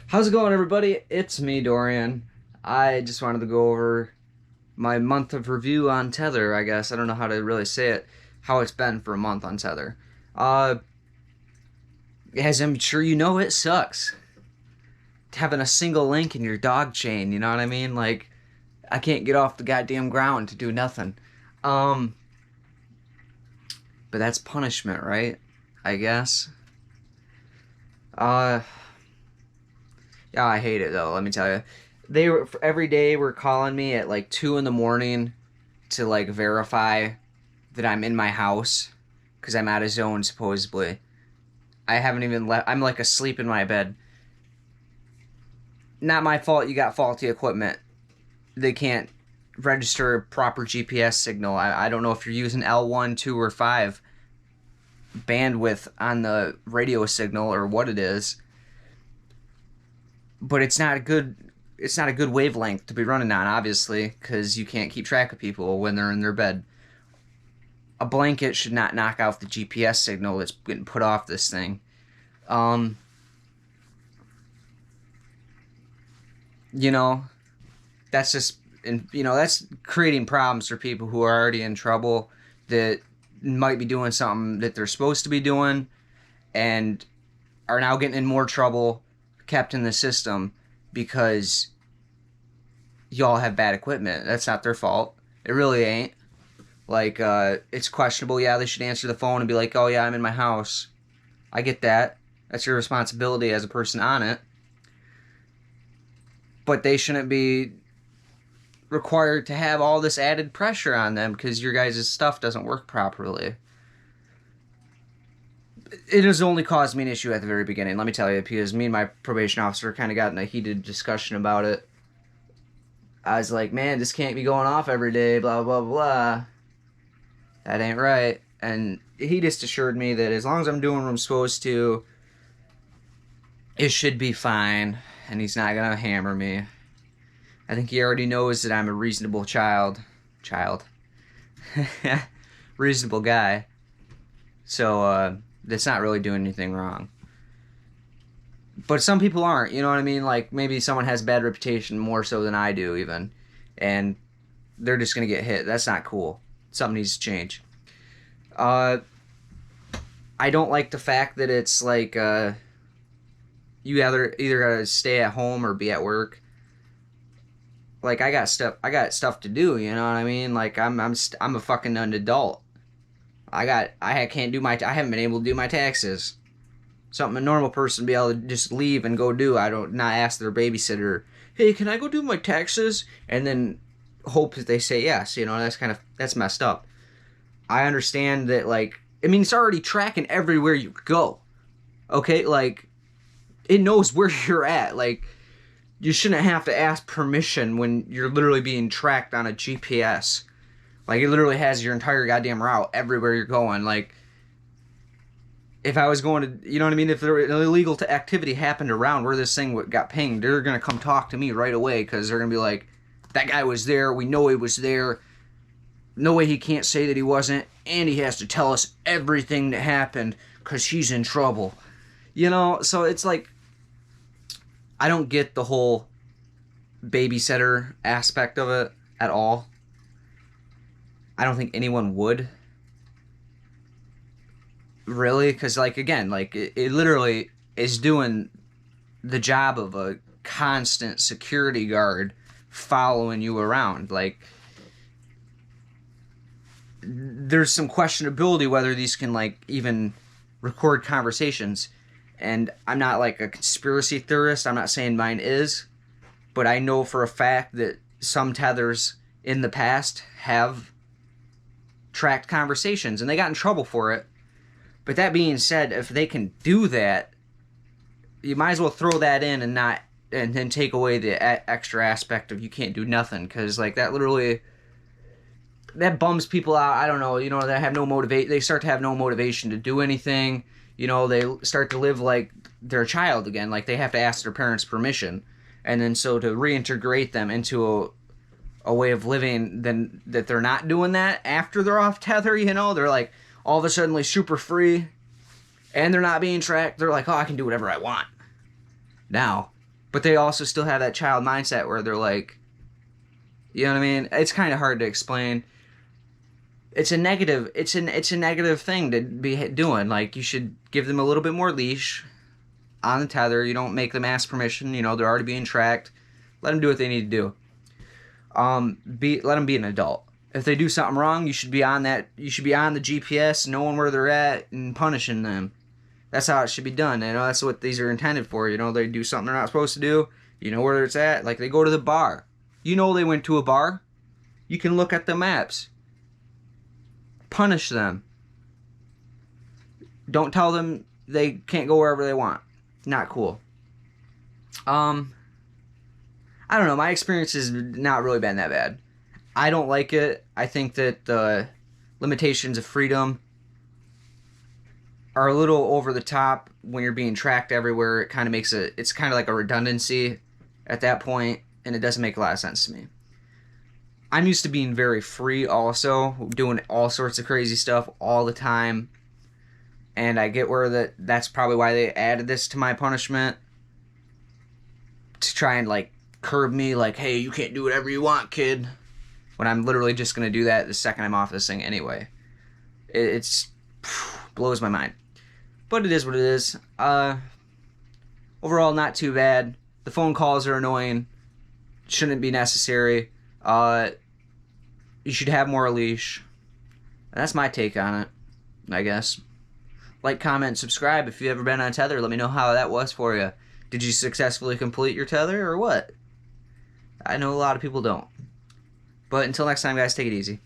How's it going, everybody? It's me, Dorian. I just wanted to go over my month of review on Tether, I guess. I don't know how to really say it, how it's been for a month on Tether. Uh, as I'm sure you know, it sucks. Having a single link in your dog chain, you know what I mean? Like, I can't get off the goddamn ground to do nothing. Um, but that's punishment, right? I guess. Uh, Yeah, I hate it though. Let me tell you, they were every day were calling me at like 2 in the morning to like verify that I'm in my house because I'm out of zone supposedly. I haven't even left. I'm like asleep in my bed. Not my fault. You got faulty equipment. They can't register a proper GPS signal. I don't know if you're using L1, 2, or 5 bandwidth on the radio signal or what it is, but it's not a good wavelength to be running on, obviously, because you can't keep track of people when they're in their bed. A blanket should not knock out the GPS signal that's getting put off this thing. Um, you know, that's just, and that's creating problems for people who are already in trouble that might be doing something that they're supposed to be doing and are now getting in more trouble kept in the system because y'all have bad equipment. That's not their fault. It really ain't. Like, it's questionable. Yeah, they should answer the phone and be like, oh, yeah, I'm in my house. I get that. That's your responsibility as a person on it. But they shouldn't be required to have all this added pressure on them because your guys' stuff doesn't work properly. It has only caused me an issue at the very beginning, let me tell you, because me and my probation officer kind of got in a heated discussion about it. I was like, man, this can't be going off every day, blah, blah, blah. That ain't right. And he just assured me that as long as I'm doing what I'm supposed to, it should be fine, and he's not going to hammer me. I think he already knows that I'm a reasonable child. Reasonable guy. So, that's not really doing anything wrong. But some people aren't, you know what I mean? Like, maybe someone has a bad reputation more so than I do, even. And they're just going to get hit. That's not cool. Something needs to change. I don't like the fact that it's like, you either gotta stay at home or be at work. Like, I got stuff to do, you know what I mean? Like, I'm a fucking adult. I haven't been able to do my taxes. Something a normal person be able to just leave and go do. I don't not ask their babysitter, hey, can I go do my taxes? And then hope that they say yes. That's messed up. I understand that, like, I mean, it's already tracking everywhere you go. Okay, like, it knows where you're at. Like, you shouldn't have to ask permission when you're literally being tracked on a GPS. Like, it literally has your entire goddamn route everywhere you're going. Like, if I was going to, you know what I mean? If there an illegal activity happened around where this thing got pinged, they're going to come talk to me right away because they're going to be like, that guy was there. We know he was there. No way he can't say that he wasn't. And he has to tell us everything that happened because he's in trouble. So it's like, I don't get the whole babysitter aspect of it at all. I don't think anyone would. Really? Because, like, again, like, it literally is doing the job of a constant security guard following you around. Like, there's some questionability whether these can, like, even record conversations. And I'm not, like, a conspiracy theorist. I'm not saying mine is. But I know for a fact that some tethers in the past have tracked conversations, and they got in trouble for it. But that being said, if they can do that, you might as well throw that in and then take away the extra aspect of you can't do nothing, because like that literally that bums people out. I don't know, they have no they start to have no motivation to do anything. They start to live like they're a child again, like they have to ask their parents' permission, and then so to reintegrate them into a way of living, then that they're not doing that after they're off Tether, they're like all of a sudden like super free and they're not being tracked. They're like, oh, I can do whatever I want now. But they also still have that child mindset where they're like, you know what I mean? It's kind of hard to explain. It's a negative. It's a negative thing to be doing. Like, you should give them a little bit more leash on the tether. You don't make them ask permission. You know, they're already being tracked. Let them do what they need to do. Let them be an adult. If they do something wrong, you should be on that. You should be on the GPS, knowing where they're at, and punishing them. That's how it should be done. You know, that's what these are intended for. You know, they do something they're not supposed to do. You know where it's at. Like, they go to the bar. You know they went to a bar. You can look at the maps. Punish them. Don't tell them they can't go wherever they want. Not cool. I don't know. My experience has not really been that bad. I don't like it. I think that the limitations of freedom are a little over the top when you're being tracked everywhere. It kind of makes it's kind of like a redundancy at that point, and it doesn't make a lot of sense to me. I'm used to being very free also, doing all sorts of crazy stuff all the time. And I get where that's probably why they added this to my punishment. To try and, like, curb me, like, hey, you can't do whatever you want, kid. When I'm literally just going to do that the second I'm off this thing anyway. It's blows my mind. But it is what it is. Overall, not too bad. The phone calls are annoying. Shouldn't be necessary. You should have more leash. That's my take on it, I guess. Like, comment, subscribe if you've ever been on Tether. Let me know how that was for you. Did you successfully complete your tether or what? I know a lot of people don't. But until next time, guys, take it easy.